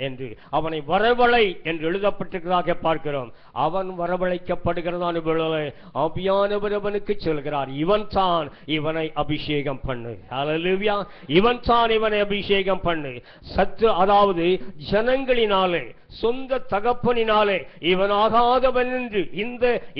என்று அவனை வரவழை என்று எழுதப்பட்டிருக்கிறதாக பார்க்கிறோம். அவன் வரவழைக்கப்படுகிறதான வேளையிலே ஆவியானவர் அவனுக்கு சொல்கிறார், இவன் தான் இவனை அபிஷேகம் பண்ணு. ஹல்லேலூயா. இவன் தான் இவனை அபிஷேகம் பண்ணு. சத்து அதாவது ஜனங்களினாலே, சொந்த தகப்பனினாலே இவன் ஆகாதவன் என்று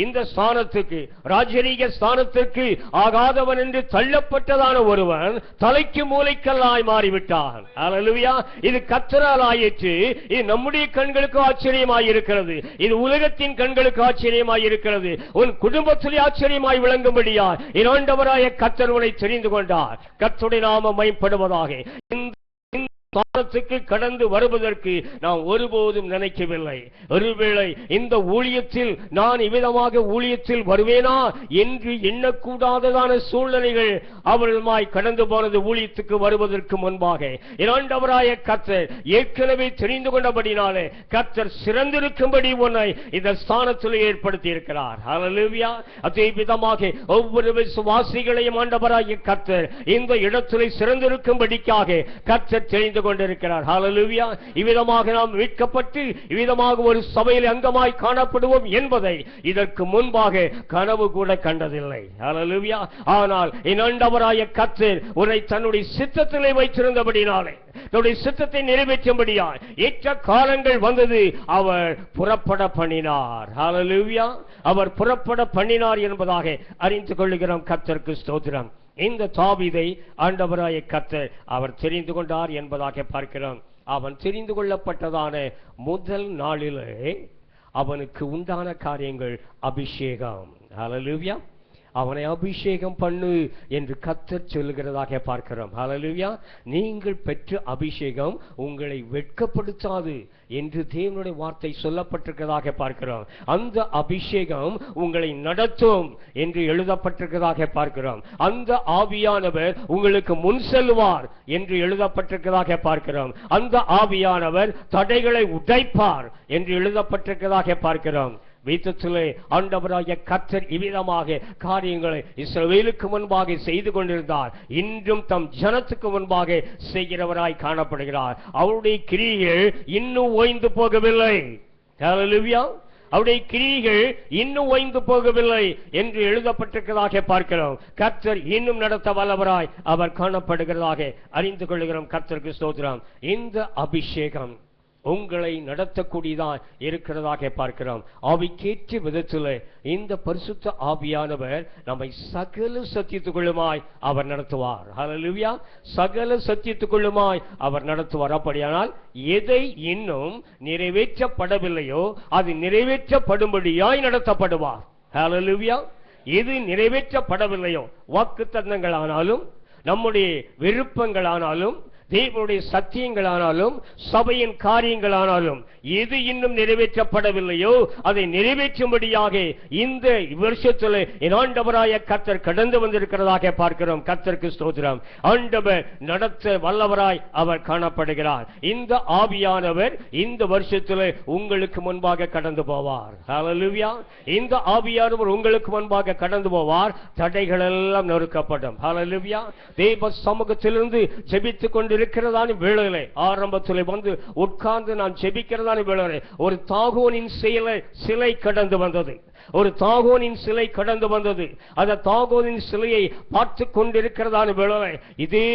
இந்த ஸ்தானத்துக்கு, ராஜரீக ஸ்தானத்திற்கு ஆகாதவன் என்று தள்ளப்பட்டதான ஒருவன் தலைக்கு மூலைக்கல்லாய் மாறிவிட்டான். ஹல்லேலூயா. இது கர்த்தரால் ஆயிற்று. இது நம்முடைய கண்களுக்கு ஆச்சரியமாய் இருக்கிறது. இது உலகத்தின் கண்களுக்கு ஆச்சரியமாய் இருக்கிறது. உன் குடும்பத்திலே ஆச்சரியமாய் விளங்கும்படியா ஆண்டவராய கர்த்தர் உன்னை தெரிந்து கொண்டார். கர்த்தருடைய நாமம் மகிமைப்படுவதாக. ஸ்தானத்துக்கு கடந்து வருவதற்கு நாம் ஒருபோதும் நினைக்கவில்லை. ஒருவேளை இந்த ஊழியத்தில் நான் இவ்விதமாக ஊழியத்தில் வருவேனா என்று எண்ணக்கூடாததான சூழ்நிலைகள் அவர்களுமாய் கடந்து போனது. ஊழியத்துக்கு வருவதற்கு முன்பாக ஆண்டவராய கர்த்தர் ஏற்கனவே தெரிந்து கொண்டபடினாலே கர்த்தர் சிறந்திருக்கும்படி உன்னை இந்த ஸ்தானத்தில் ஏற்படுத்தி இருக்கிறார். ஹல்லேலூயா. அதே விதமாக ஒவ்வொரு விசுவாசிகளையும் ஆண்டவராய கர்த்தர் இந்த இடத்திலே சிறந்திருக்கும்படிக்காக கர்த்தர் தெரிந்து கொண்டிருக்கிறார். ஹல்லேலூயா. இவ்விதமாக நாம் மீட்கப்பட்டு இவ்விதமாக ஒரு சபையில் அங்கமாய் காணப்படுவோம் என்பதை இதற்கு முன்பாக கனவு கூட கண்டதில்லை. ஹல்லேலூயா. ஆனால் ஆண்டவராய கர்த்தர் உன்னை தன்னுடைய சித்தத்திலே வைத்திருந்தபடினாலே, தன்னுடைய சித்தத்தை நிறைவேற்றும்படியாய் ஏற்ற காலங்கள் வந்தது. அவர் புறப்பட பண்ணினார். ஹல்லேலூயா. அவர் புறப்பட பண்ணினார் என்பதாக அறிந்து கொள்ளுகிறோம். கர்த்தருக்கு ஸ்தோத்திரம். இந்த தாவீதை ஆண்டவராய கர்த்தர் அவர் தெரிந்து கொண்டார் என்பதாக பார்க்கிறோம். அவன் தெரிந்து கொள்ளப்பட்டதான முதல் நாளிலே அவனுக்கு உண்டான காரியங்கள் அபிஷேகம். ஹல்லேலூயா. அவனை அபிஷேகம் பண்ணு என்று கர்த்தர் சொல்லுகிறதாக பார்க்கிறோம். ஹல்லேலூயா. நீங்கள் பெற்ற அபிஷேகம் உங்களை வெட்கப்படுத்தாது என்று தேவனுடைய வார்த்தை சொல்லப்பட்டிருக்கிறதாக பார்க்கிறோம். அந்த அபிஷேகம் உங்களை நடத்தும் என்று எழுதப்பட்டிருக்கிறதாக பார்க்கிறோம். அந்த ஆவியானவர் உங்களுக்கு முன் செல்வார் என்று எழுதப்பட்டிருக்கிறதாக பார்க்கிறோம். அந்த ஆவியானவர் தடைகளை உடைப்பார் என்று எழுதப்பட்டிருக்கிறதாக பார்க்கிறோம். வீதத்திலே ஆண்டவராகிய கர்த்தர் இவ்விதமாக காரியங்களை இஸ்ரவேலுக்கு முன்பாக செய்து கொண்டிருந்தார். இன்றும் தம் ஜனத்துக்கு முன்பாக செய்கிறவராய் காணப்படுகிறார். அவருடைய கிரியைகள் இன்னும் ஓய்ந்து போகவில்லை. ஹல்லேலூயா. அவருடைய கிரியைகள் இன்னும் ஓய்ந்து போகவில்லை என்று எழுதப்பட்டிருக்கிறதாக பார்க்கிறோம். கர்த்தர் இன்னும் நடத்த வல்லவராய் அவர் காணப்படுகிறதாக அறிந்து கொள்கிறோம். கர்த்தருக்கு ஸ்தோத்திரம். இந்த அபிஷேகம் உங்களை நடத்தக்கூடியதான் இருக்கிறதாக பார்க்கிறோம். ஆவிக்கேற்ற விதத்தில் இந்த பரிசுத்த ஆவியானவர் நம்மை சகல சத்தியத்துக்குள்ளுமாய் அவர் நடத்துவார். ஹல்லேலூயா. சகல சத்தியத்துக்குள்ளுமாய் அவர் நடத்துவார். அப்படியானால் எதை இன்னும் நிறைவேற்றப்படவில்லையோ அது நிறைவேற்றப்படும்படியாய் நடத்தப்படுவார். ஹல்லேலூயா. எது நிறைவேற்றப்படவில்லையோ, வாக்குத்தத்தங்களானாலும் நம்முடைய விருப்பங்களானாலும் தேவனுடைய சத்தியங்களானாலும் சபையின் காரியங்களானாலும் எது இன்னும் நிறைவேற்றப்படவில்லையோ அதை நிறைவேற்றும்படியாக இந்த வருஷத்தில் ஆண்டவராய கர்த்தர் கடந்து வந்திருக்கிறதாக பார்க்கிறோம். கர்த்தருக்கு ஸ்தோத்திரம். ஆண்டவர் நடத்த வல்லவராய் அவர் காணப்படுகிறார். இந்த ஆவியானவர் இந்த வருஷத்தில் உங்களுக்கு முன்பாக கடந்து போவார். ஹல்லேலூயா. இந்த ஆவியானவர் உங்களுக்கு முன்பாக கடந்து போவார். தடைகள் எல்லாம் நொறுக்கப்படும். ஹல்லேலூயா. தேவ சமூகத்திலிருந்து ஜெபித்துக் கொண்டு இருக்கிறதான வேளையிலே ஆரம்பத்தில் வந்து உட்கார்ந்து நான் ஜெபிக்கிறதான வேளையிலே ஒரு தாகோனின் சிலை கடந்து வந்தது. ஒரு தாகோனின் சிலை கடந்து வந்தது. அந்த தாகோனின் சிலையை பார்த்து கொண்டிருக்கிறதான வேளையிலே இதே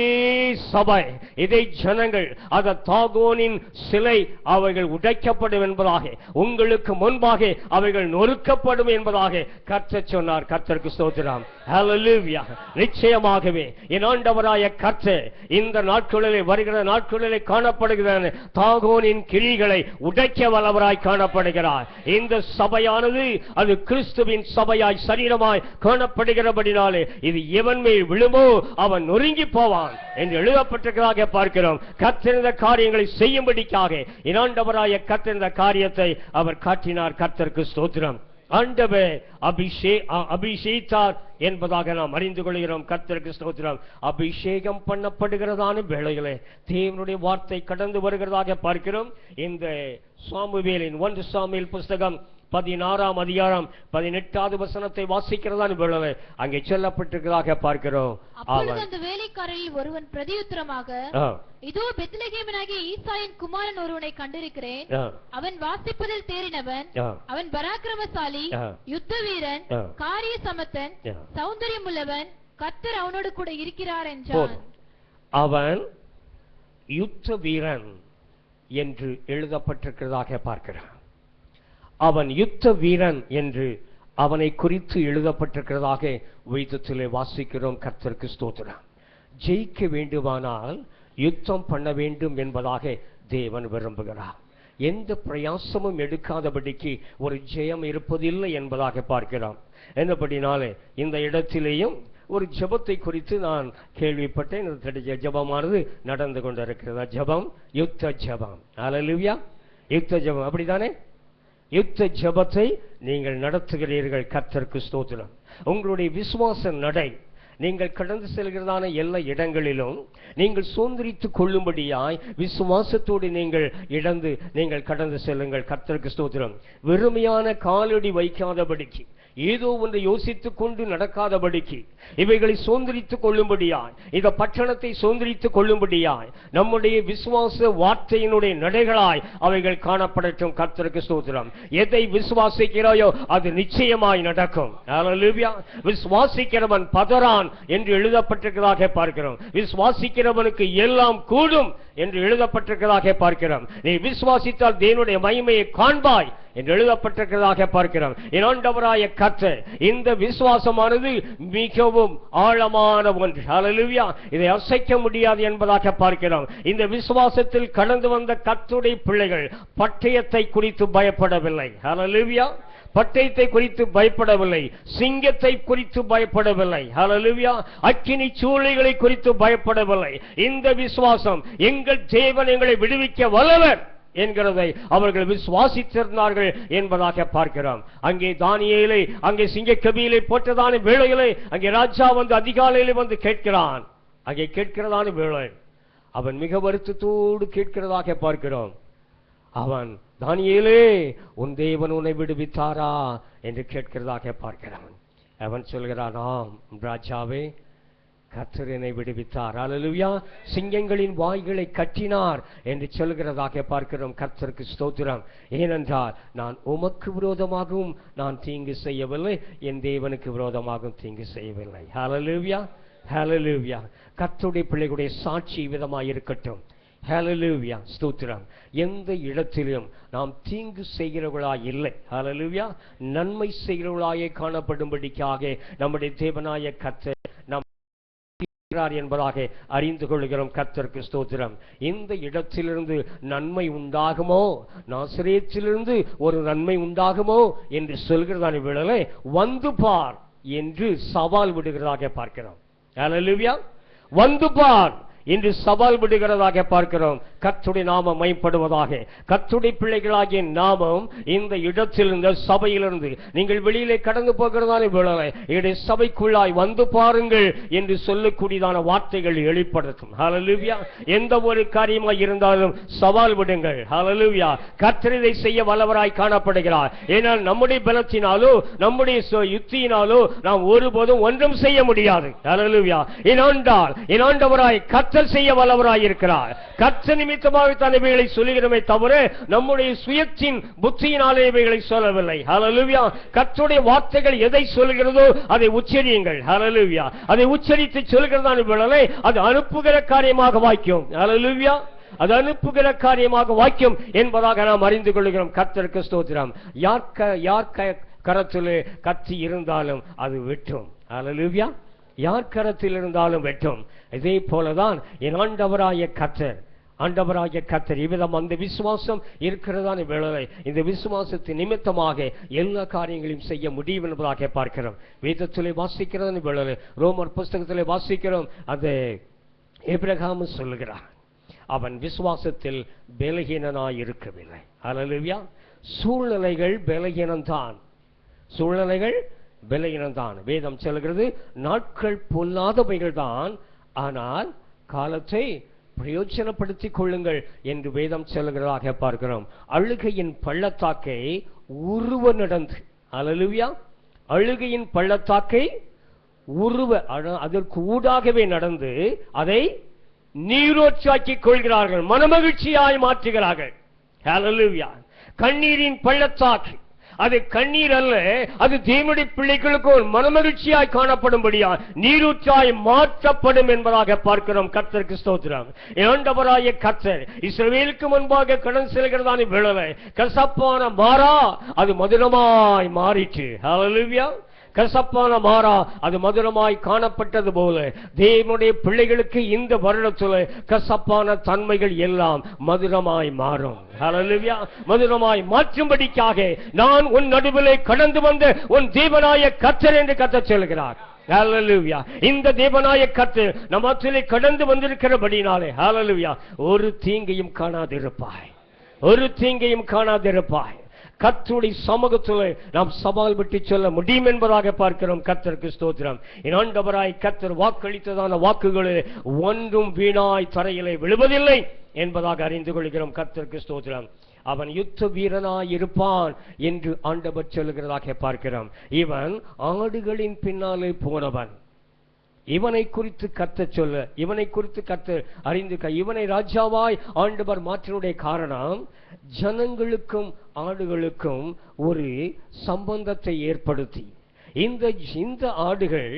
சபை, இதே ஜனங்கள், அந்த தாகோனின் சிலை அவைகள் உடைக்கப்படும் என்பதாக, உங்களுக்கு முன்பாக அவைகள் நொறுக்கப்படும் என்பதாக கர்த்தர் சொன்னார். கர்த்தருக்கு ஸ்தோத்திரம். ஹல்லேலூயா. நிச்சயமாகவே என் ஆண்டவராய கர்த்தர் இந்த நாட்களிலே, வருகிற நாட்களிலே காணப்படுகிற தாகோனின் கிரிகளை உடைக்க வல்லவராய் காணப்படுகிறார். இந்த சபையானது அது கிறிஸ்துவின் சபையாய் சரீரமாய் காணப்படுகிறபடினாலே இது எவன் மேல் விழுமோ அவன் நொறுங்கி போவான் என்று எழுதப்பட்டிருக்கிறதாக பார்க்கிறோம். கர்த்தர் இந்த காரியங்களை செய்யும்படிக்காக என் ஆண்டவராய கர்த்தர் இந்த காரியத்தை அவர் காட்டினார். கர்த்தருக்கு ஸ்தோத்திரம். ஆண்டவர் அபிஷேகித்தார் என்பதாக நாம் அறிந்து கொள்கிறோம். கர்த்தருக்கு ஸ்தோத்திரம். அபிஷேகம் பண்ணப்படுகிறதான வேளையிலே தேவனுடைய வார்த்தை கடந்து வருகிறதாக பார்க்கிறோம். இந்த சாமுவேலின் 1 சாமுவேல் புஸ்தகம் 16ஆம் அதிகாரம் 18வது வசனத்தை வாசிக்கிறதான் வேளை அங்கே சொல்லப்பட்டிருக்கிறதாக பார்க்கிறோம். அந்த வேலைக்காரரில் ஒருவன் பிரதியுத்தரமாக, இதோ பெத்லகேமனாகிய ஈசாயின் குமாரன் ஒருவனை கண்டிருக்கிறேன். அவன் வாசிப்பதில் தேறினவன், அவன் பராக்கிரமசாலி, யுத்த வீரன், காரிய சமத்தன், சௌந்தரியமுள்ளவன், கர்த்தர் அவனோடு கூட இருக்கிறார் என்றான். அவன் யுத்த வீரன் என்று எழுதப்பட்டிருக்கிறதாக பார்க்கிறான். அவன் யுத்த வீரன் என்று அவனை குறித்து எழுதப்பட்டிருக்கிறதாக வேதத்திலே வாசிக்கிறோம். கர்த்தருக்கு ஸ்தோத்திரம். ஜெயிக்க வேண்டுமானால் யுத்தம் பண்ண வேண்டும் என்பதாக தேவன் விரும்புகிறார். எந்த பிரயாசமும் எடுக்காதபடிக்கு ஒரு ஜெயம் இருப்பதில்லை என்பதாக பார்க்கிறோம். என்னபடினாலே இந்த இடத்திலேயும் ஒரு ஜெபத்தை குறித்து நான் கேள்விப்பட்டேன். ஜெபமானது நடந்து கொண்டிருக்கிறது. ஜெபம் யுத்த ஜெபம். ஹல்லேலூயா. யுத்த ஜெபம் அப்படித்தானே? யுத்த ஜெபத்தை நீங்கள் நடத்துகிறீர்கள். கர்த்தருக்கு ஸ்தோத்திரம். உங்களுடைய விசுவாச நடை நீங்கள் கடந்து செல்கிறதான எல்லா இடங்களிலும் நீங்கள் சுதந்திரித்துக் கொள்ளும்படியாய் விசுவாசத்தோடு நீங்கள் கடந்து செல்லுங்கள். கர்த்தருக்கு ஸ்தோத்திரம். வெறுமையான காலடி வைக்காதபடிக்கு, ஏதோ ஒன்றை யோசித்துக் கொண்டு நடக்காதபடிக்கு, இவைகளை சுதந்திரித்துக் கொள்ளும்படியாய், இந்த பட்டணத்தை சுதந்திரித்துக் கொள்ளும்படியாய் நம்முடைய விசுவாச வார்த்தையினுடைய நடைகளாய் அவைகள் காணப்படட்டும். கர்த்தருக்கு ஸ்தோத்திரம். எதை விசுவாசிக்கிறாயோ அது நிச்சயமாய் நடக்கும். ஹல்லேலூயா. விசுவாசிக்கிறவன் பதறான் என்று எழுதப்பட்டிருக்கிறதாக பார்க்கிறோம். விசுவாசிக்கிறவனுக்கு எல்லாம் கூடும் என்று எழுதப்பட்டிருக்கிறதாக பார்க்கிறோம். நீ விசுவாசித்தால் தேவனுடைய மகிமையை காண்பாய் என்று எழுதப்பட்டிருக்கிறதாக பார்க்கிறோம். என் ஆண்டவராய கர்த்தர், இந்த விசுவாசமானது மிகவும் ஆழமான ஒன்று. ஹல்லேலூயா. இதை அசைக்க முடியாது என்பதாக பார்க்கிறோம். இந்த விசுவாசத்தில் கடந்து வந்த கர்த்தருடைய பிள்ளைகள் பட்டயத்தை குறித்து பயப்படவில்லை. ஹல்லேலூயா. பட்டயத்தை குறித்து பயப்படவில்லை, சிங்கத்தை குறித்து பயப்படவில்லை. ஹல்லேலூயா. அக்கினி சூளைகளை குறித்து பயப்படவில்லை. இந்த விசுவாசம், எங்கள் தேவன் எங்களை விடுவிக்க வல்லவர் என்கிறதை அவர்கள் விசுவாசித்திருந்தார்கள் என்பதாக பார்க்கிறோம். அங்கே தானியேலை அங்கே சிங்கக்கபியிலே போட்டதான வேளையிலே அங்கே ராஜா வந்து அதிகாலையிலே வந்து கேட்கிறான். அங்கே கேட்கிறதான வேளை அவன் மிக வருத்தத்தோடு கேட்கிறதாக பார்க்கிறோம். அவன், தானியேலே, உன் தேவன் உன்னை விடுவித்தாரா என்று கேட்கிறதாக பார்க்கிறான். அவன் சொல்கிறான், ஆம் ராஜாவே, கர்த்தர் என்னை விடுவித்தார். ஹல்லேலூயா. சிங்கங்களின் வாய்களை கட்டினார் என்று சொல்கிறதாக பார்க்கிறோம். கர்த்தருக்கு ஸ்தோத்திரம். ஏனென்றால் நான் உமக்கு விரோதமாகவும் நான் தீங்கு செய்யவில்லை, என் தேவனுக்கு விரோதமாகவும் தீங்கு செய்யவில்லை. ஹல்லேலூயா. ஹல்லேலூயா. கர்த்தருடைய பிள்ளைகளுடைய சாட்சி விதமாய் இருக்கட்டும். ஹல்லேலூயா. ஸ்தோத்திரம். எந்த இடத்திலும் நாம் தீங்கு செய்கிறவர்களாய் இல்லை. ஹல்லேலூயா. நன்மை செய்கிறவர்களாயே காணப்படும்படிக்காக நம்முடைய தேவனாய கர்த்தர் நாம் என்பதாக அறிந்து கொள்கிறோம். கர்த்தருக்கு ஸ்தோத்திரம். இந்த இடத்திலிருந்து நன்மை உண்டாகுமோ, நாசரேத்திலிருந்து ஒரு நன்மை உண்டாகுமோ என்று சொல்கிறதான வேளையிலே வந்து பார் என்று சவால் விடுகிறதாக பார்க்கிறோம். ஹல்லேலூயா. வந்து பார் என்று சவால் விடுகிறதாக பார்க்கிறோம். கர்த்தருடைய நாமம் மகிமைப்படுவதாக. கர்த்தருடைய பிள்ளைகளாகிய நாமம் இந்த இடத்தில், இந்த சபையிலிருந்து நீங்கள் வெளியிலே கடந்து போகிறதான வேளை என்னுடைய சபைக்குள்ளாய் வந்து பாருங்கள் என்று சொல்லக்கூடியதான வார்த்தைகள் வெளிப்படுத்தும். ஹல்லேலூயா. எந்த ஒரு காரியமாய் இருந்தாலும் சவால் விடுங்கள். ஹல்லேலூயா. கர்த்தர் இதை செய்ய வல்லவராய் காணப்படுகிறார். ஏனால் நம்முடைய பலத்தினாலோ நம்முடைய யுக்தியினாலோ நாம் ஒருபோதும் ஒன்றும் செய்ய முடியாது. ஹல்லேலூயா. ஏனென்றால் என் ஆண்டவராய் கர்த்தர் செய்ய வல்லவராய் இருக்கிறார். கர்த்தர் நிமித்தமாக தான் இவைகளை சொல்லுகிறோமே தவிர நம்முடைய சுயத்தின் புத்தியினாலே இவைகளை சொல்லவில்லை. ஹல்லேலூயா. கர்த்தருடைய வார்த்தைகள் எதை சொல்கிறதோ அதை உச்சரியுங்கள். ஹல்லேலூயா. அதை உச்சரித்து சொல்கிறதான வேளையிலே அது அனுப்புகிற காரியமாக வாய்க்கும். ஹல்லேலூயா. அது அனுப்புகிற காரியமாக வாய்க்கும் என்பதாக நாம் அறிந்து கொள்கிறோம். கர்த்தருக்கு ஸ்தோத்திரம். யார் கரத்திலே கத்தி இருந்தாலும் அது வெட்டும். ஹல்லேலூயா. யார் கரத்தில் இருந்தாலும் வெட்டும். இதே போலதான் என் ஆண்டவராய கர்த்தர் இவ்விதம் அந்த விசுவாசம் இருக்கிறதான வேளை இந்த விசுவாசத்தின் நிமித்தமாக எல்லா காரியங்களையும் செய்ய முடியும் என்பதாக பார்க்கிறோம். வேதத்திலே வாசிக்கிறதான வேளை ரோமர் புஸ்தகத்திலே வாசிக்கிறோம். அது ஆபிரகாம் சொல்லுகிறான், அவன் விசுவாசத்தில் பலகீனனாய் இருக்கவில்லை. ஹல்லேலூயா. சூழ்நிலைகள் பலகீனம்தான். வேதம் சொல்கிறது நாட்கள் பொல்லாதவைகள் தான், ஆனால் காலத்தை பிரயோஜனப்படுத்திக் கொள்ளுங்கள் என்று வேதம் சொல்லுகிறதாக பார்க்கிறோம். அழுகையின் பள்ளத்தாக்கை உருவ நடந்து, அல்லேலூயா, அழுகையின் பள்ளத்தாக்கை உருவ அதற்கு ஊடாகவே நடந்து அதை நீரோற்றாக்கிக் கொள்கிறார்கள், மனமகிழ்ச்சியாய் மாற்றுகிறார்கள். அல்லேலூயா. கண்ணீரின் பள்ளத்தாக்கு அது கண்ணீர் அல்ல, அது தேவனுடைய பிள்ளைகளுக்கு ஒரு மனமகிழ்ச்சியாய் காணப்படும்படியா நீரூற்றாய் மாற்றப்படும் என்பதாக பார்க்கிறோம். கர்த்தருக்கு ஸ்தோத்திரம். ஆண்டவராகிய கர்த்தர் இஸ்ரவேலுக்கு முன்பாக கடந்து செல்கிறதான வேளையிலே கசப்பான மாறா அது மதுரமாய் மாறிற்று. ஹல்லேலூயா. கசப்பான மாறா அது மதுரமாய் காணப்பட்டது போல தேவனுடைய பிள்ளைகளுக்கு இந்த வருடத்தில் கசப்பான தன்மைகள் எல்லாம் மதுரமாய் மாறும். ஹல்லேலூயா. மதுரமாய் மாற்றும்படிக்காக நான் உன் நடுவிலே கடந்து வந்த உன் தேவனாய கர்த்தர் என்று கர்த்தர் சொல்கிறார். ஹல்லேலூயா. இந்த தேவனாய கர்த்தர் நம்மிலே கடந்து வந்திருக்கிறபடினாலே ஹல்லேலூயா ஒரு தீங்கையும் காணாதிருப்பாய், ஒரு தீங்கையும் காணாதிருப்பாய். கர்த்தருடைய சமூகத்தில் நாம் சவால் விட்டு சொல்ல முடியும் என்பதாக பார்க்கிறோம். கர்த்தருக்கு ஸ்தோத்திரம். என் ஆண்டவராய் கர்த்தர் வாக்களித்ததான வாக்குகளில் ஒன்றும் வீணாய் தரையிலே விழுவதில்லை என்பதாக அறிந்து கொள்கிறோம். கர்த்தருக்கு ஸ்தோத்திரம். அவன் யுத்த வீரனாய் இருப்பான் என்று ஆண்டவர் சொல்லுகிறதாக பார்க்கிறோம். இவன் ஆடுகளின் பின்னாலே போனவன். இவனை குறித்து கர்த்தர் சொல்ல, இவனை குறித்து கர்த்தர் அறிந்து இவனை ராஜாவாய் ஆண்டவர் மாற்றினுடைய காரணம் ஜனங்களுக்கும் ஆடுகளுக்கும் ஒரு சம்பந்தத்தை ஏற்படுத்தி இந்த ஆடுகள்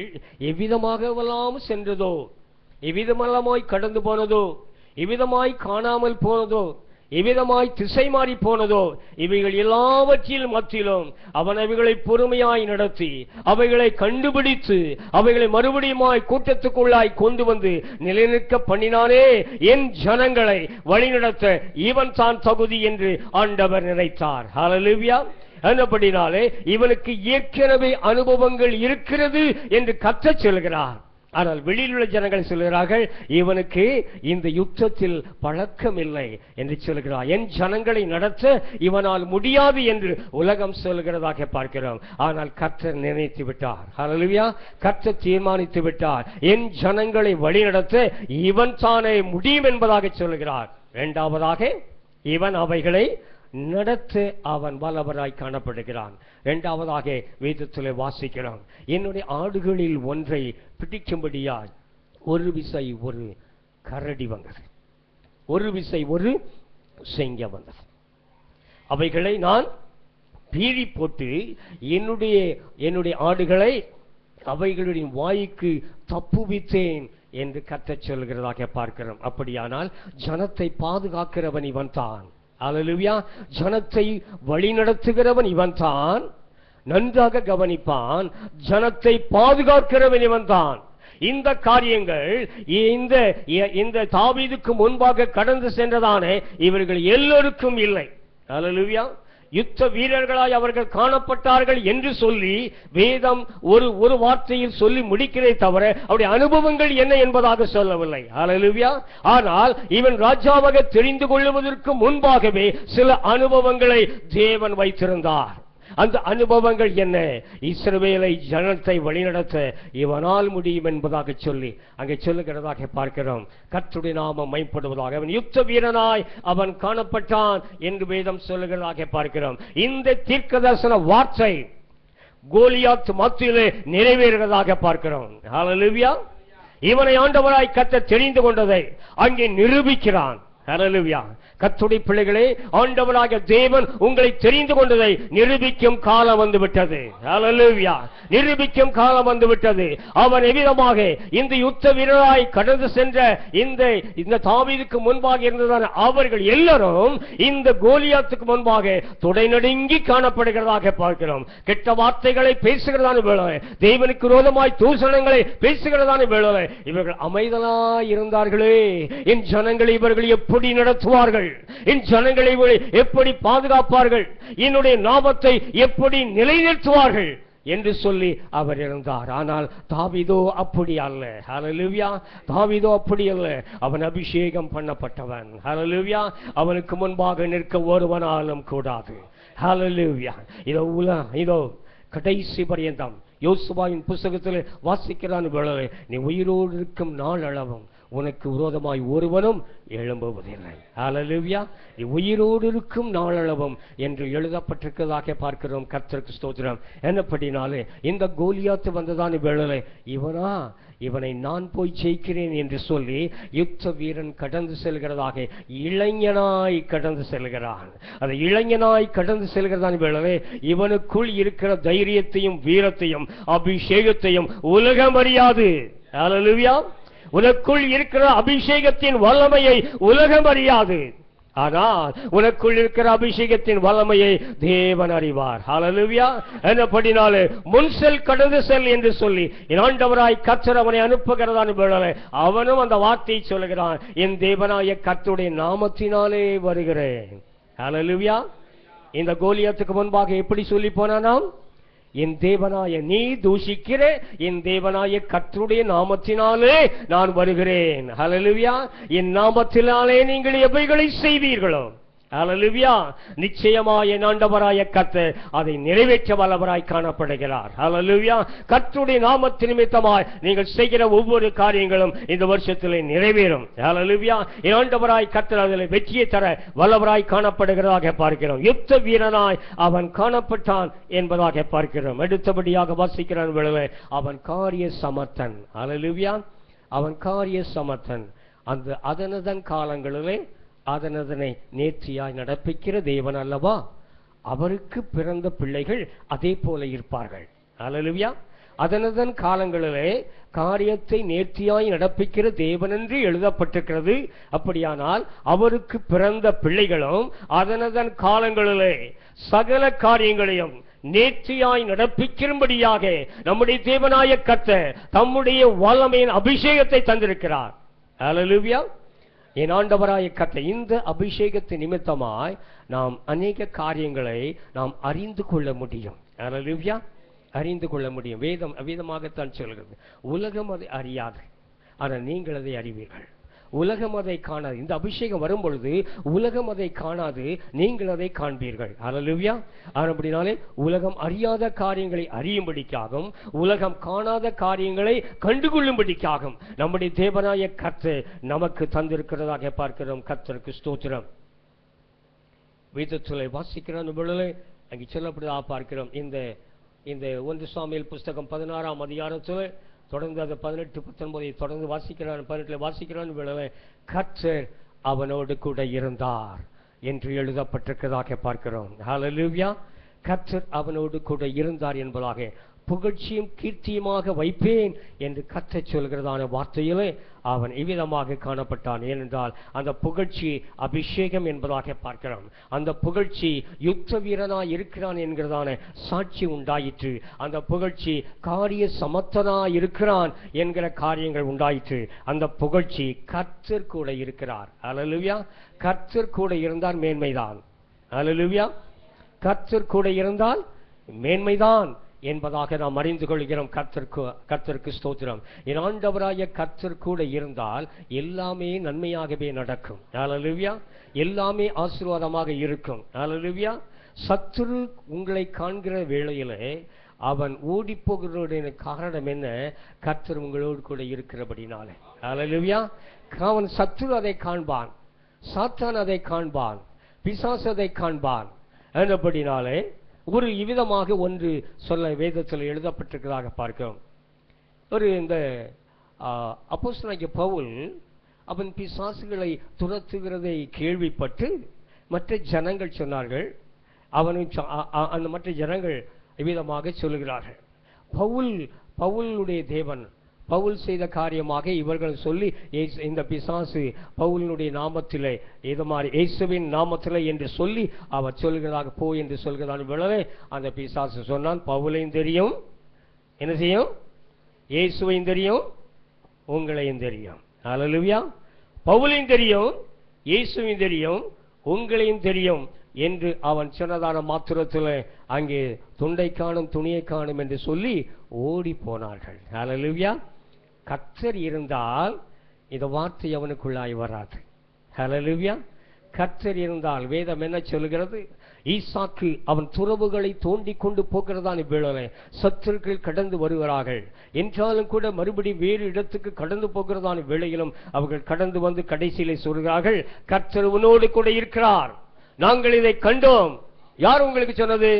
எவ்விதமாகவெல்லாம் சென்றதோ, எவ்விதமெல்லாமாய் கடந்து போனதோ, எவ்விதமாய் காணாமல் போனதோ, எவ்விதமாய் திசை மாறி போனதோ, இவைகள் எல்லாவற்றிலும் மத்தியிலும் அவன் அவைகளை பொறுமையாய் நடத்தி அவைகளை கண்டுபிடித்து அவைகளை மறுபடியுமாய் கூட்டத்துக்குள்ளாய் கொண்டு வந்து நிலைநிற்க பண்ணினானே. என் ஜனங்களை வழிநடத்த இவன் தான் தகுதி என்று ஆண்டவர் நினைத்தார். ஹல்லேலூயா. அதுபடினாலே இவனுக்கு ஏற்கனவே அனுபவங்கள் இருக்கிறது என்று கர்த்தர் சொல்கிறார். ஆனால் வெளியில் உள்ள ஜனங்கள் சொல்கிறார்கள் இவனுக்கு இந்த யுத்தத்தில் பழக்கம் இல்லை என்று சொல்கிறார். என் ஜனங்களை நடத்த இவனால் முடியாது என்று உலகம் சொல்கிறதாக பார்க்கிறோம். ஆனால் கர்த்தர் நினைத்து விட்டார். ஹல்லேலூயா. கர்த்தர் தீர்மானித்து விட்டார். என் ஜனங்களை வழிநடத்த இவன் தானே முடியும் என்பதாக சொல்கிறார். இரண்டாவதாக இவன் அவைகளை நடத்த அவன் வல்லவராய் காணப்படுகிறான். இரண்டாவதாக வேதத்திலே வாசிக்கிறோம், என்னுடைய ஆடுகளில் ஒன்றை பிடிக்கும்படியாய் ஒரு விசை ஒரு கரடி வந்தது, ஒரு விசை ஒரு சிங்கம் வந்தது. அவைகளை நான் பீறி போட்டு என்னுடைய ஆடுகளை அவைகளுடைய வாய்க்கு தப்புவித்தேன் என்று கர்த்தர் சொல்கிறதாக பார்க்கிறோம். அப்படியானால் ஜனத்தை பாதுகாக்கிறவன் இவன் தான். அல்லேலூயா. ஜனத்தை வழிநடத்துகிறவன் இவன் தான். நன்றாக கவனிப்பான். ஜனத்தை பாதுகாக்கிறவன் இவன் தான். இந்த காரியங்கள் இந்த தாவீதுக்கு முன்பாக கடந்து சென்றதான இவர்கள் எல்லோருக்கும் இல்லை. அல்லேலூயா. யுத்த வீரர்களாய் அவர்கள் காணப்பட்டார்கள் என்று சொல்லி வேதம் ஒரு வார்த்தையில் சொல்லி முடிக்கிறே தவிர அவருடைய அனுபவங்கள் என்ன என்பதாக சொல்லவில்லை. ஹல்லேலூயா. ஆனால் இவன் ராஜாவாக தெரிந்து கொள்வதற்கு முன்பாகவே சில அனுபவங்களை தேவன் வைத்திருந்தார். அந்த அனுபவங்கள் என்ன? இஸ்ரவேலை ஜனத்தை வழிநடத்த இவனால் முடியும் என்பதாக சொல்லி அங்கே சொல்லுகிறதாக பார்க்கிறோம். கர்த்தருடைய நாமம் மைப்படுவதாக. அவன் யுத்த வீரனாய் அவன் காணப்பட்டான் என்று வேதம் சொல்லுகிறதாக பார்க்கிறோம். இந்த தீர்க்கதரிசன வார்த்தை கோலியாத் மத்தியிலே நிறைவேறுகிறதாக பார்க்கிறோம். ஹல்லேலூயா. இவனை ஆண்டவராய் கர்த்தர் தெரிந்து கொண்டதை அங்கே நிரூபிக்கிறான். ஹல்லேலூயா. கர்த்தருடைய பிள்ளைகளே, ஆண்டவராக தேவன் உங்களை தெரிந்து கொண்டதை நிரூபிக்கும் காலம் வந்துவிட்டது. ஹல்லேலூயா. நிரூபிக்கும் காலம் வந்துவிட்டது. அவன் எவ்விதமாக இந்த யுத்த வீரராய் கடந்து சென்ற இந்த தாவீதுக்கு முன்பாக இருந்ததான அவர்கள் எல்லாரும் இந்த கோலியாத்துக்கு முன்பாக தொடை நடுங்கி காணப்படுகிறதாக பார்க்கிறோம். கெட்ட வார்த்தைகளை பேசுகிறதான வேளை, தேவனுக்கு விரோதமாய் தூஷணங்களை பேசுகிறதான வேளை இவர்கள் அமைதலாய் இருந்தார்களே. என் ஜனங்களை இவர்கள் எப்படி நடத்துவார்கள்? என் ஜனங்களை எப்படி பாதுகாப்பார்கள்? என்னுடைய நாமத்தை எப்படி நிலைநிறுத்துவார்கள் என்று சொல்லி அவர் இருந்தார். ஆனால் தாவீதோ அப்படி அல்ல. ஹல்லேலூயா. தாவீதோ அப்படி அல்ல. அவன் அபிஷேகம் பண்ணப்பட்டவன். ஹல்லேலூயா. அவனுக்கு முன்பாக நிற்க ஒருவனாலும் கூடாது. ஹல்லேலூயா. இதோ கடைசி பரியந்தம் யோசுவாவின் புத்தகத்தில் வாசிக்கிறான் வேளை, நீ உயிரோடு இருக்கும் நாள் அளவும் உனக்கு விரோதமாய் ஒருவனும் எழும்புவதில்லை. ஹல்லேலூயா. நீ உயிரோடு இருக்கும் நாளளவும் என்று எழுதப்பட்டிருக்கிறதாக பார்க்கிறோம். கர்த்தருக்கு ஸ்தோத்திரம். என்னப்படினாலே இந்த கோலியாத்து வந்ததான் வேளை, இவனை நான் போய் ஜெயிக்கிறேன் என்று சொல்லி யுத்த வீரன் கடந்து செல்கிறதாக இளைஞனாய் கடந்து செல்கிறான். அந்த இளைஞனாய் கடந்து செல்கிறதான் வேளை, இவனுக்குள் இருக்கிற தைரியத்தையும் வீரத்தையும் அபிஷேகத்தையும் உலகம் அறியாது. ஹல்லேலூயா. உனக்குள் இருக்கிற அபிஷேகத்தின் வல்லமையை உலகம் அறியாது. ஆனால் உனக்குள் இருக்கிற அபிஷேகத்தின் வல்லமையை தேவன் அறிவார். ஹல்லேலூயா. என்னப்படினாலே முன்செல் கடந்து செல் என்று சொல்லி ஆண்டவராய் கர்த்தர் அவனை அனுப்புகிறதான வேளை அவனும் அந்த வார்த்தையை சொல்லுகிறான், என் தேவனாய கர்த்தருடைய நாமத்தினாலே வருகிறேன். ஹல்லேலூயா. இந்த கோலியாத்துக்கு முன்பாக எப்படி சொல்லி போனானாம்? என் தேவனாய நீ தூஷிக்கிற என் தேவனாய கர்த்தருடைய நாமத்தினாலே நான் வருகிறேன். ஹல்லேலூயா. என் நாமத்தினாலே நீங்கள் எவைகளை செய்வீர்களோ, ஹல்லேலூயா, நிச்சயமாய் என் ஆண்டவராய கர்த்தர் அதை நிறைவேற்ற வல்லவராய் காணப்படுகிறார். ஹல்லேலூயா. கர்த்தருடைய நாமத்தின் நிமித்தமாய் நீங்கள் செய்கிற ஒவ்வொரு காரியங்களும் இந்த வருஷத்திலே நிறைவேறும். ஹல்லேலூயா. என் ஆண்டவராய் கர்த்தர் அதில் வெற்றியை தர வல்லவராய் காணப்படுகிறதாக பார்க்கிறோம். யுத்த வீரனாய் அவன் காணப்பட்டான் என்பதாக பார்க்கிறோம். அடுத்தபடியாக வாசிக்கிறான் வேளை, அவன் காரிய சமர்த்தன். ஹல்லேலூயா. அவன் காரிய சமர்த்தன். அதனதன் காலங்களிலே அதனை நேர்த்தியாய் நடப்பிக்கிற தேவன் அல்லவா, அவருக்கு பிறந்த பிள்ளைகள் அதே போல இருப்பார்கள். ஹல்லேலூயா. அதனதன் காலங்களிலே காரியத்தை நேர்த்தியாய் நடப்பிக்கிற தேவன் என்று எழுதப்பட்டிருக்கிறது. அப்படியானால் அவருக்கு பிறந்த பிள்ளைகளும் அதனதன் காலங்களிலே சகல காரியங்களையும் நேர்த்தியாய் நடப்பிக்கும்படியாக நம்முடைய தேவனாய கர்த்தர் தம்முடைய வல்லமையின் அபிஷேகத்தை தந்திருக்கிறார். ஹல்லேலூயா. என் ஆண்டவராய கர்த்தர் இந்த அபிஷேகத்தின் நிமித்தமாய் நாம் அநேக காரியங்களை நாம் அறிந்து கொள்ள முடியும். ஹல்லேலூயா. அறிந்து கொள்ள முடியும். வேதம் அவ்விதமாகத்தான் சொல்கிறது. உலகம் அதை அறியாது, ஆனால் நீங்கள் அதை அறிவீர்கள். உலகம் அதை காணாது. இந்த அபிஷேகம் வரும் பொழுது உலகம் அதை காணாது, நீங்கள் அதை காண்பீர்கள். ஹல்லேலூயா. அப்படினாலே உலகம் அறியாத காரியங்களை அறியும்படிக்காகவும் உலகம் காணாத காரியங்களை கண்டுகொள்ளும்படிக்காகவும் நம்முடைய தேவனாய கர்த்தர் நமக்கு தந்திருக்கிறதாக பார்க்கிறோம். கர்த்தருக்கு ஸ்தோத்திரம். வேதத்திலே வாசிக்கிற பொழுது அங்கே சொல்லப்படுவதாக பார்க்கிறோம். இந்த 1 சாமுவேல் புஸ்தகம் 16ஆம் அதிகாரத்தில் தொடர்ந்து அது 18, 19 தொடர்ந்து வாசிக்கிறான். 18 வாசிக்கிறான் வேளை, கர்த்தர் அவனோடு கூட இருந்தார் என்று எழுதப்பட்டிருக்கிறதாக பார்க்கிறோம். ஹல்லேலூயா. கர்த்தர் அவனோடு கூட இருந்தார் என்பதாக புகழ்ச்சியும் கீர்த்தியுமாக வைப்பேன் என்று கர்த்தர் சொல்கிறதான வார்த்தையிலே அவன் இவ்விதமாக காணப்பட்டான். ஏனென்றால் அந்த புகழ்ச்சி அபிஷேகம் என்பதாக பார்க்கிறோம். அந்த புகழ்ச்சி யுத்த வீரனாய் இருக்கிறான் என்கிறதான சாட்சி உண்டாயிற்று. அந்த புகழ்ச்சி காரிய சமர்த்தனாய் இருக்கிறான் என்கிற காரியங்கள் உண்டாயிற்று. அந்த புகழ்ச்சி கர்த்தர் கூட இருக்கிறார். ஹல்லேலூயா. கர்த்தர் கூட இருந்தால் மேன்மைதான். ஹல்லேலூயா. கர்த்தர் கூட இருந்தால் மேன்மைதான் என்பதாக நாம் அறிந்து கொள்கிறோம். கர்த்தருக்கு ஸ்தோத்திரம். என் ஆண்டவராய கர்த்தர் கூட இருந்தால் எல்லாமே நன்மையாகவே நடக்கும். ஹல்லேலூயா. எல்லாமே ஆசீர்வாதமாக இருக்கும். ஹல்லேலூயா. சத்துரு உங்களை காண்கிற வேளையிலே அவன் ஓடி போகிறதுடைய காரணம் என்ன? கர்த்தர் உங்களோடு கூட இருக்கிறபடினாலே. ஹல்லேலூயா. அவன் சத்துரு அதை காண்பான், சாத்தான் அதை காண்பான், பிசாசு அதை காண்பான். என்றபடினாலே ஒரு இவ்விதமாக ஒன்று சொல்ல வேதத்தில் எழுதப்பட்டிருக்கிறதாக பார்க்கிறோம். இந்த அப்போஸ்தலனாகிய பவுல் அவன் பிசாசுகளை துரத்துகிறதை கேள்விப்பட்டு மற்ற ஜனங்கள் சொன்னார்கள். அந்த மற்ற ஜனங்கள் இவ்விதமாக சொல்லுகிறார்கள், பவுலுடைய தேவன் பவுல் செய்த காரியமாக இவர்கள் சொல்லி இந்த பிசாசு பவுலினுடைய நாமத்திலே இது மாதிரி இயேசுவின் நாமத்திலே என்று சொல்லி அவர் சொல்கிறதாக போ என்று சொல்கிறான். விளவே அந்த பிசாசு சொன்னான், பவுலையும் தெரியும், என்ன செய்யும், இயேசுவையும் தெரியும், உங்களையும் தெரியும். ஹல்லேலூயா. பவுலையும் தெரியும், இயேசுவையும் தெரியும், உங்களையும் தெரியும் என்று அவன் சொன்னதான மாத்திரத்தில் அங்கே துண்டை காணும் துணியை காணும் என்று சொல்லி ஓடி போனார்கள். ஹல்லேலூயா. கர்த்தர் இருந்தால் இந்த வார்த்தை அவனுக்குள்ளாய் வராது. ஹல்லேலூயா. கர்த்தர் இருந்தால் வேதம் என்ன சொல்கிறது? ஈசாக்கு அவன் துறவுகளை தோண்டி கொண்டு போகிறதான் வேளை சத்துருக்கள் கடந்து வருகிறார்கள் என்றாலும் கூட மறுபடி வேறு இடத்துக்கு கடந்து போகிறதான வேளையிலும் அவர்கள் கடந்து வந்து கடைசியிலே சொல்கிறார்கள், கர்த்தர் உன்னோடு கூட இருக்கிறார், நாங்கள் இதை கண்டோம். யார் உங்களுக்கு சொன்னது?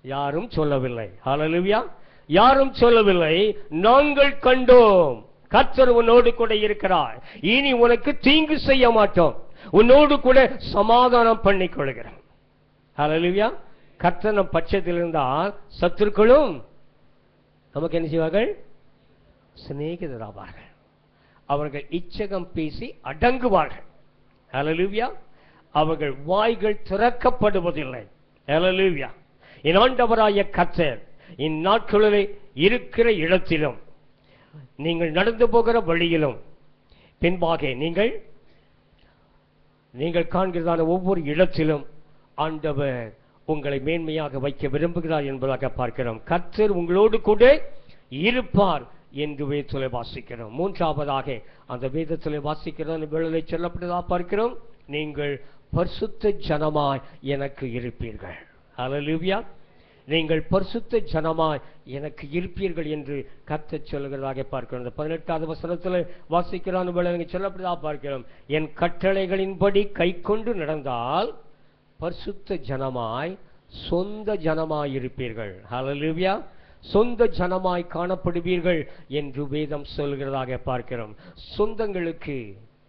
யாரும் சொல்லவில்லை. ஹல்லேலூயா. யாரும் சொல்லவில்லை, நாங்கள் கண்டோம். கர்த்தர் உன்னோடு கூட இருக்கிறார், இனி உனக்கு தீங்கு செய்ய மாட்டோம், உன்னோடு கூட சமாதானம் பண்ணிக் கொள்கிறோம். ஹல்லேலூயா. கர்த்தர் நம் பட்சத்தில் இருந்தால் சத்துருக்களும் நமக்கு என்ன செய்வார்கள்? சிநேகிதராவார்கள். அவர்கள் இச்சகம் பேசி அடங்குவார்கள். ஹல்லேலூயா. அவர்கள் வாய்கள் திறக்கப்படுவதில்லை. ஹல்லேலூயா. என் ஆண்டவராகிய கர்த்தர் இந்நாட்களிலே இருக்கிற இடத்திலும் நீங்கள் நடந்து போகிற வழியிலும் பின்பாக நீங்கள் காண்கிறதான ஒவ்வொரு இடத்திலும் ஆண்டவர் உங்களை மேன்மையாக வைக்க விரும்புகிறார் என்பதாக பார்க்கிறோம். கர்த்தர் உங்களோடு கூட இருப்பார் என்று வேதத்திலே வாசிக்கிறோம். மூன்றாவதாக அந்த வேதத்திலே வாசிக்கிறோம் வேளையிலே சொல்லப்பட்டதாக பார்க்கிறோம், நீங்கள் பரிசுத்த ஜனமாய் எனக்கு இருப்பீர்கள். ஹல்லேலூயா. நீங்கள் பரிசுத்த ஜனமாய் எனக்கு இருப்பீர்கள் என்று கர்த்தர் சொல்கிறதாக பார்க்கிறோம். 18வது வசனத்தில் வாசிக்கிறான் வேளையிலே சொல்லப்பட்டதாக பார்க்கிறோம், என் கட்டளைகளின்படி கை கொண்டு நடந்தால் பரிசுத்த ஜனமாய் சொந்த ஜனமாய் இருப்பீர்கள். ஹல்லேலூயா. சொந்த ஜனமாய் காணப்படுவீர்கள் என்று வேதம் சொல்கிறதாக பார்க்கிறோம். சொந்தங்களுக்கு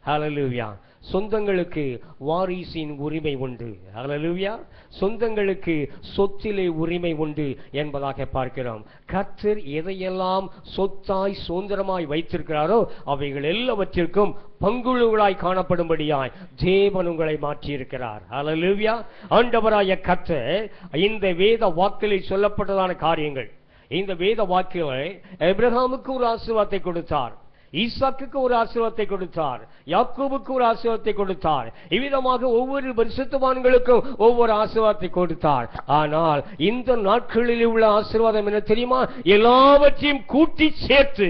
ஹல்லேலூயா, சொந்தங்களுக்கு வாரிசின் உரிமை உண்டு. ஹல்லேலூயா. சொந்தங்களுக்கு சொத்திலே உரிமை உண்டு என்பதாக பார்க்கிறோம். கர்த்தர் எதையெல்லாம் சொத்தாய் சுதந்திரமாய் வைத்திருக்கிறாரோ அவைகள் எல்லாவற்றிற்கும் பங்குழுகளாய் காணப்படும்படியாய் தேவன் உங்களை மாற்றியிருக்கிறார். ஹல்லேலூயா. ஆண்டவராய கர்த்தர் இந்த வேத வாக்கிலே சொல்லப்பட்டதான காரியங்கள், இந்த வேத வாக்கிலே ஆபிரகாமுக்கு ஒரு ஆசீர்வாதத்தை கொடுத்தார், ஈசாக்குக்கு ஒரு ஆசீர்வாதத்தை கொடுத்தார், யாக்கோபுக்கு ஒரு ஆசீர்வாதத்தை கொடுத்தார். இவ்விதமாக ஒவ்வொரு பரிசுத்தவான்களுக்கும் ஒவ்வொரு ஆசீர்வாதத்தை கொடுத்தார். ஆனால் இந்த நாட்களில் உள்ள ஆசீர்வாதம் என்ன தெரியுமா? எல்லாவற்றையும் கூட்டி சேர்த்து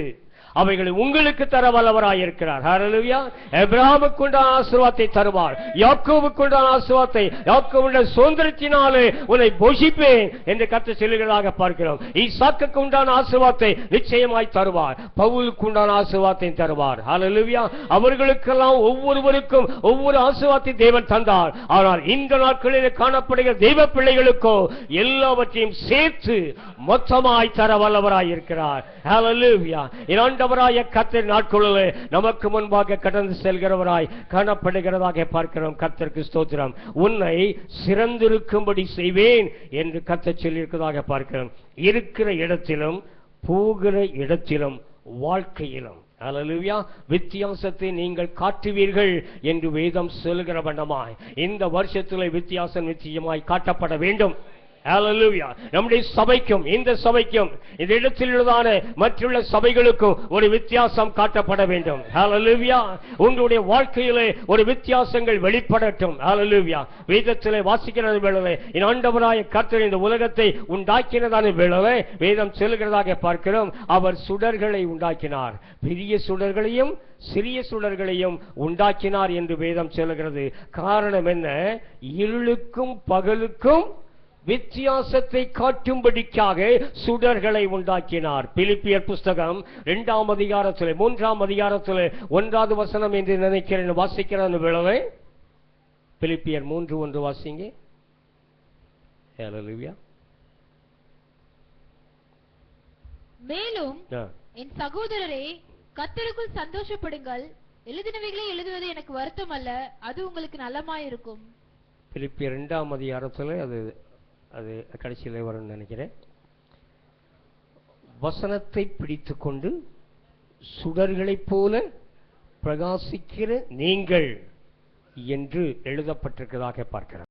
அவைகளை உங்களுக்கு தர வல்லவராயிருக்கிறார். ஹல்லேலூயா. ஆபிரகாமுக்கு உண்டான ஆசீர்வாதத்தை தருவார், யாக்கோபுக்கு உண்டான ஆசீர்வாதத்தை, யாக்கோபுடைய சுதந்திரத்தினாலே உன்னை போஷிப்பேன் என்று கர்த்தர் சொல்லுகிறதாக பார்க்கிறோம். ஈசாக்குக்கு உண்டான ஆசீர்வாதத்தை நிச்சயமாய் தருவார், பவுலுக்கு உண்டான ஆசீர்வாதத்தை தருவார். ஹல்லேலூயா. அவர்களுக்கெல்லாம் ஒவ்வொருவருக்கும் ஒவ்வொரு ஆசீர்வாதத்தை தேவன் தந்தார். ஆனால் இந்த நாட்களில் காணப்படுகிற தெய்வ பிள்ளைகளுக்கோ எல்லாவற்றையும் சேர்த்து மொத்தமாய் தர வல்லவராயிருக்கிறார். ஹல்லேலூயா. ஆண்டவராய கர்த்தர் நாட்களிலே நமக்கு முன்பாக கடந்து செல்கிறவராய் காணப்படுகிறதாக பார்க்கிறோம். கர்த்தருக்கு ஸ்தோத்திரம். உன்னை சிறந்திருக்கும்படி செய்வேன் என்று கர்த்தர் சொல்லியிருக்கிறதாக பார்க்கிறோம். இருக்கிற இடத்திலும் போகிற இடத்திலும் வாழ்க்கையிலும் ஹல்லேலூயா வித்தியாசத்தை நீங்கள் காட்டுவீர்கள் என்று வேதம் சொல்லுகிற வண்ணமாய் இந்த வருஷத்திலே வித்தியாசம் நிச்சயமாய் காட்டப்பட வேண்டும். ஹல்லேலூயா. நம்முடைய சபைக்கும் இந்த சபைக்கும் இந்த இடத்தில் உள்ளதான மற்றுள்ள சபைகளுக்கும் ஒரு வித்தியாசம் காட்டப்பட வேண்டும். ஹல்லேலூயா. உங்களுடைய வாழ்க்கையிலே ஒரு வித்தியாசங்கள் வெளிப்படட்டும். ஹல்லேலூயா. வேதத்திலே வாசிக்கிற வேளையிலே இந்த ஆண்டவராய கர்த்தர் இந்த உலகத்தை உண்டாக்கினதான வேளையிலே வேதம் சொல்லுகிறதாக பார்க்கிறோம், அவர் சுடர்களை உண்டாக்கினார், பெரிய சுடர்களையும் சிறிய சுடர்களையும் உண்டாக்கினார் என்று வேதம் சொல்லுகிறது. காரணம் என்ன? இருளுக்கும் பகலுக்கும் வித்தியாசத்தை காட்டும்படிக்காக சுடர்களை உண்டாக்கினார். பிலிப்பியர் புஸ்தகம் 2ஆம் அதிகாரத்தில் 3ஆம் அதிகாரத்தில் 1வது வசனம் என்று நினைக்கிறேன் வாசிக்கிறேன் வேளை. பிலிப்பியர் 3:1 வாசிங்க. ஹல்லேலூயா. மேலும் என் சகோதரரே, கர்த்தருக்குள் சந்தோஷப்படுங்கள், எழுதினவைகளை எழுதுவது எனக்கு வருத்தம் அல்ல, அது உங்களுக்கு நலமாயிருக்கும். பிலிப்பியர் 2ஆம் அதிகாரத்தில் அது கடைசியில் வரும் நினைக்கிறேன். வசனத்தை பிடித்துக் கொண்டு சுடர்களைப் போல பிரகாசிக்கிற நீங்கள் என்று எழுதப்பட்டிருக்கிறதாக பார்க்கிறோம்.